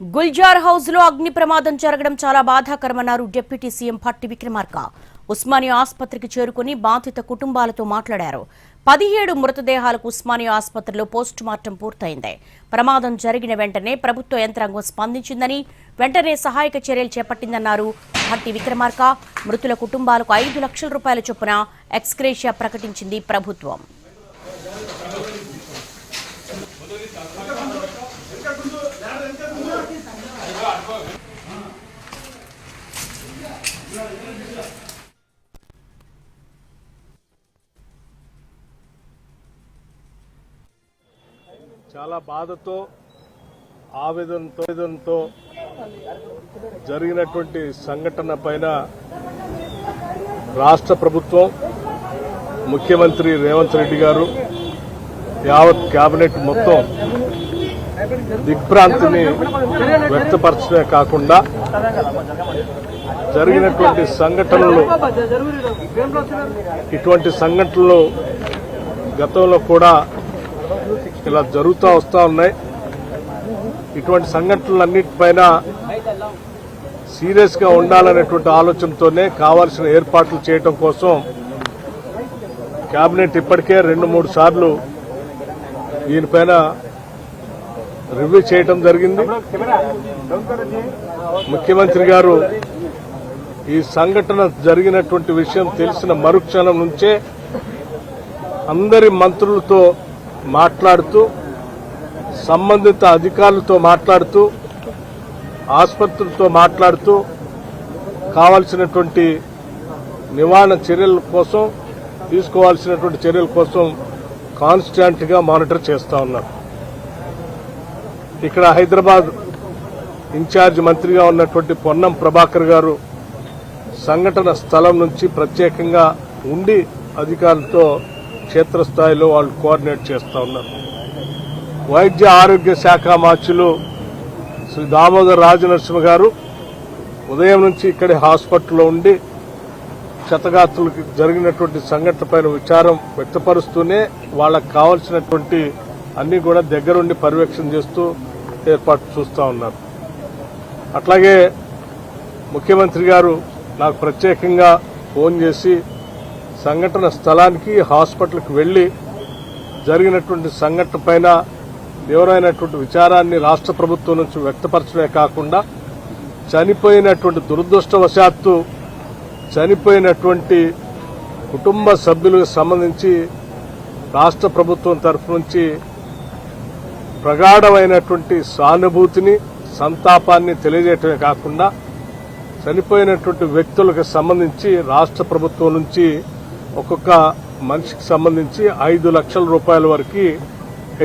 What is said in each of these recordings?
Gulzar house లో అగ్ని ప్రమాదం జరగడం చాలా బాధాకరమన్నారు డిప్యూటీ సీఎం భట్టి విక్రమార్క. ఉస్మానియా ఆసుపత్రికి చేరుకుని బాధిత కుటుంబాలతో మాట్లాడారు. 17 మృతదేహాలకు ఉస్మానియా ఆసుపత్రిలో పోస్ట్ మార్టం పూర్తయింది. ప్రమాదం జరిగిన వెంటనే ప్రభుత్వ యంత్రాంగం స్పందించిందని, వెంటనే సహాయక చర్యలు చేపట్టిందన్నారు భట్టి విక్రమార్క. మృతుల కుటుంబాలకు 5 లక్షల రూపాయల చొప్పున ఎక్స్గ్రేషియా ప్రకటించింది ప్రభుత్వం. చాలా బాధతో ఆవేదనతో జరిగినటువంటి సంఘటన పైన రాష్ట్ర ప్రభుత్వం, ముఖ్యమంత్రి రేవంత్ రెడ్డి గారు, యావత్ కేబినెట్ మొత్తం దిగ్భ్రాంతిని వ్యక్తపరచడమే కాకుండా జరిగినటువంటి సంఘటనలు, ఇటువంటి సంఘటనలు గతంలో కూడా ఇలా జరుగుతూ వస్తూ ఉన్నాయి. ఇటువంటి సంఘటనలన్నిటిపైన సీరియస్ గా ఉండాలనేటువంటి ఆలోచనతోనే కావాల్సిన ఏర్పాట్లు చేయడం కోసం కేబినెట్ ఇప్పటికే 2-3 సార్లు దీనిపైన రివ్యూ చేయడం జరిగింది. ముఖ్యమంత్రి గారు ఈ సంఘటన జరిగినటువంటి విషయం తెలిసిన మరుక్షణం నుంచే అందరి మంత్రులతో మాట్లాడుతూ, సంబంధిత అధికారులతో మాట్లాడుతూ, ఆసుపత్రులతో మాట్లాడుతూ కావాల్సినటువంటి నివారణ చర్యల కోసం, తీసుకోవాల్సినటువంటి చర్యల కోసం కాన్స్టాంట్ గా మానిటర్ చేస్తా ఉన్నారు. ఇక్కడ హైదరాబాద్ ఇన్ఛార్జ్ మంత్రిగా ఉన్నటువంటి పొన్నం ప్రభాకర్ గారు సంఘటన స్థలం నుంచి ప్రత్యేకంగా ఉండి అధికారులతో క్షేత్రస్థాయిలో వాళ్ళు కోఆర్డినేట్ చేస్తా ఉన్నారు. వైద్య ఆరోగ్య శాఖ మార్చులు శ్రీ దామోదర్ రాజనరసింహ గారు ఉదయం నుంచి ఇక్కడే హాస్పిటల్లో ఉండి క్షతగాత్రులకు జరిగినటువంటి సంఘటనపైన విచారం వ్యక్తపరుస్తూనే వాళ్ళకు కావాల్సినటువంటి అన్ని కూడా దగ్గరుండి పర్యవేక్షణ చేస్తూ ఏర్పాటు చూస్తూ ఉన్నారు. అట్లాగే ముఖ్యమంత్రి గారు నాకు ప్రత్యేకంగా ఫోన్ చేసి సంఘటన స్థలానికి, హాస్పిటల్కి వెళ్లి జరిగినటువంటి సంఘటన పైన తీవ్రమైనటువంటి విచారాన్ని రాష్ట్ర ప్రభుత్వం నుంచి వ్యక్తపరచడమే కాకుండా చనిపోయినటువంటి దురదృష్టవశాత్తు చనిపోయినటువంటి కుటుంబ సభ్యులకు సంబంధించి రాష్ట్ర ప్రభుత్వం తరఫు నుంచి ప్రగాఢమైనటువంటి సానుభూతిని, సంతాపాన్ని తెలియజేయటమే కాకుండా చనిపోయినటువంటి వ్యక్తులకు సంబంధించి రాష్ట్ర ప్రభుత్వం నుంచి ఒక్కొక్క మనిషికి సంబంధించి 5 లక్షల రూపాయల వరకు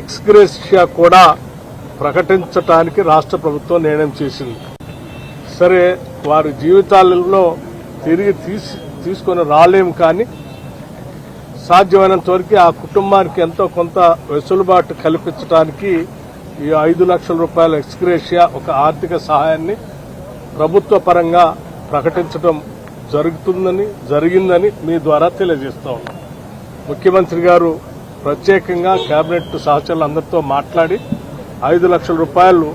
ఎక్స్గ్రేషియా కూడా ప్రకటించడానికి రాష్ట్ర ప్రభుత్వం నిర్ణయం చేసింది. సరే, వారి జీవితాలలో తిరిగి తీసుకొని రాలేము, కానీ సాధ్యమైనంత వరకు ఆ కుటుంబానికి ఎంతో కొంత వెసులుబాటు కల్పించడానికి ఈ 5 లక్షల రూపాయల ఎక్స్గ్రేషియా ఒక ఆర్థిక సహాయాన్ని ప్రభుత్వ పరంగా ప్రకటించడం జరిగిందని మీ ద్వారా తెలియజేస్తా ఉన్నాం. ముఖ్యమంత్రి గారు ప్రత్యేకంగా కేబినెట్ సహచరులందరితో మాట్లాడి 5 లక్షల రూపాయలు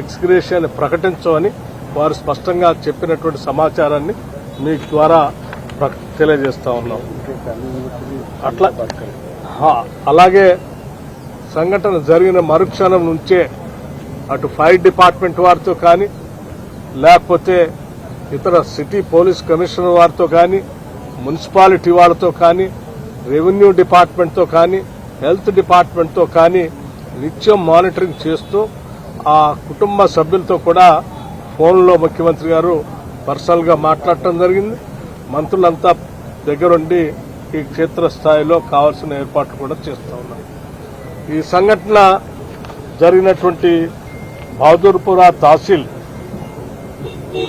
ఎక్స్గ్రేషియాని ప్రకటించమని వారు స్పష్టంగా చెప్పినటువంటి సమాచారాన్ని మీ ద్వారా తెలియజేస్తా ఉన్నాం. అలాగే సంఘటన జరిగిన మరుక్షణం నుంచే అటు ఫైర్ డిపార్ట్మెంట్ వారితో కానీ, లేకపోతే ఇతర సిటీ పోలీస్ కమిషనర్ వారితో కానీ, మున్సిపాలిటీ వాళ్ళతో కానీ, రెవెన్యూ డిపార్ట్మెంట్తో కానీ, హెల్త్ డిపార్ట్మెంట్తో కానీ నిత్యం మానిటరింగ్ చేస్తూ ఆ కుటుంబ సభ్యులతో కూడా ఫోన్లో ముఖ్యమంత్రి గారు పర్సనల్ గా మాట్లాడటం జరిగింది. మంత్రులంతా దగ్గరుండి ఈ క్షేత్రస్థాయిలో కావాల్సిన ఏర్పాట్లు కూడా చేస్తూ ఉన్నారు. ఈ సంఘటన జరిగినటువంటి బహదూర్పురా తహసీల్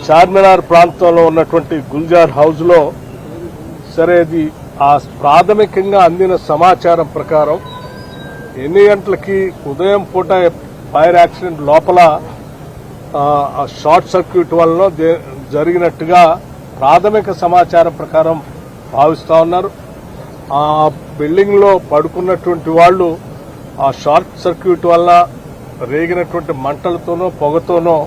చార్మినార్ ప్రాంతంలో ఉన్నటువంటి గుల్జార్ హౌస్ లో సరేది ఆ ప్రాథమికంగా అందిన సమాచారం ప్రకారం ఎన్ని గంటలకి ఉదయం పూట ఫైర్ యాక్సిడెంట్ లోపల షార్ట్ సర్క్యూట్ వల్ల జరిగినట్టుగా ప్రాథమిక సమాచారం ప్రకారం భావిస్తా ఉన్నారు. ఆ బిల్డింగ్ లో పడుకున్నటువంటి వాళ్ళు ఆ షార్ట్ సర్క్యూట్ వల్ల రేగినటువంటి మంటలతోనో పొగతోనో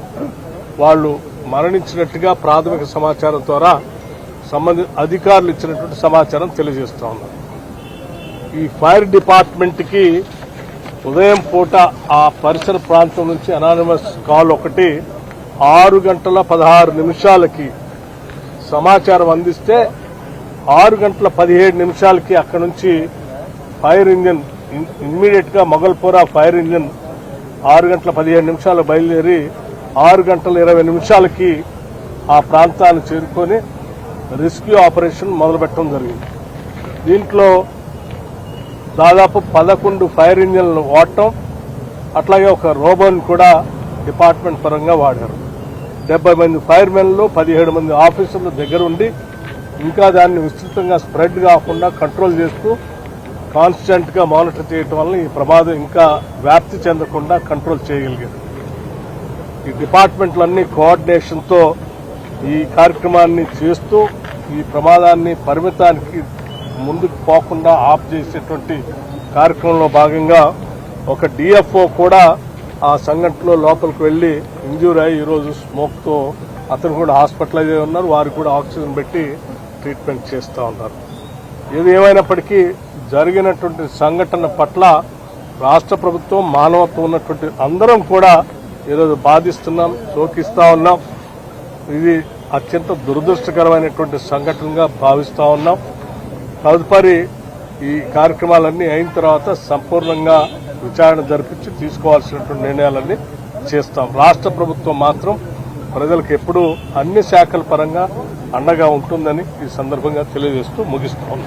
వాళ్ళు మరణించినట్టుగా ప్రాథమిక సమాచారం ద్వారా సంబంధిత అధికారులు ఇచ్చినటువంటి సమాచారం తెలియజేస్తా ఉన్నారు. ఈ ఫైర్ డిపార్ట్మెంట్ కి ఉదయం పూట ఆ పరిసర ప్రాంతం నుంచి అనానిమస్ కాల్ ఒకటి 6:16 సమాచారం అందిస్తే 6:17 అక్కడి నుంచి ఫైర్ ఇంజిన్ ఇమ్మీడియట్ గా మొగల్పురా ఫైర్ ఇంజిన్ 6:17 బయలుదేరి 6:20 ఆ ప్రాంతాన్ని చేరుకొని రెస్క్యూ ఆపరేషన్ మొదలుపెట్టడం జరిగింది. దీంట్లో దాదాపు 11 ఫైర్ ఇంజిన్లు వాడటం, అట్లాగే ఒక రోబోని కూడా డిపార్ట్మెంట్ పరంగా వాడారు. 70 మంది ఫైర్ మెన్లు 17 మంది ఆఫీసర్లు దగ్గరుండి ఇంకా దాన్ని విస్తృతంగా స్ప్రెడ్ కాకుండా కంట్రోల్ చేస్తూ కాన్స్టెంట్ గా మానిటర్ చేయడం వల్ల ఈ ప్రమాదం ఇంకా వ్యాప్తి చెందకుండా కంట్రోల్ చేయగలిగారు. ఈ డిపార్ట్మెంట్లన్నీ కోఆర్డినేషన్ తో ఈ కార్యక్రమాన్ని చేస్తూ ఈ ప్రమాదాన్ని పరిమితానికి ముందుకు పోకుండా ఆఫ్ చేసేటువంటి కార్యక్రమంలో భాగంగా ఒక డిఎఫ్ఓ కూడా ఆ సంఘటనలో లోపలికి వెళ్లి ఇంజ్యూర్ అయ్యి ఈరోజు స్మోక్ తో అతను కూడా హాస్పిటలైజ్ అయి ఉన్నారు. వారికి కూడా ఆక్సిజన్ పెట్టి ట్రీట్మెంట్ చేస్తూ ఉన్నారు. ఏది ఏమైనప్పటికీ జరిగినటువంటి సంఘటన పట్ల రాష్ట్ర ప్రభుత్వం, మానవత్వం ఉన్నటువంటి అందరం కూడా ఈరోజు బాధిస్తున్నాం, శోకిస్తా ఉన్నాం. ఇది అత్యంత దురదృష్టకరమైనటువంటి సంఘటనగా భావిస్తా ఉన్నాం. తదుపరి ఈ కార్యక్రమాలన్నీ అయిన తర్వాత సంపూర్ణంగా విచారణ జరిపించి తీసుకోవాల్సినటువంటి నిర్ణయాలన్నీ చేస్తాం. రాష్ట్ర ప్రభుత్వం మాత్రం ప్రజలకు ఎప్పుడూ అన్ని శాఖల పరంగా అండగా ఉంటుందని ఈ సందర్భంగా తెలియజేస్తూ ముగిస్తాం.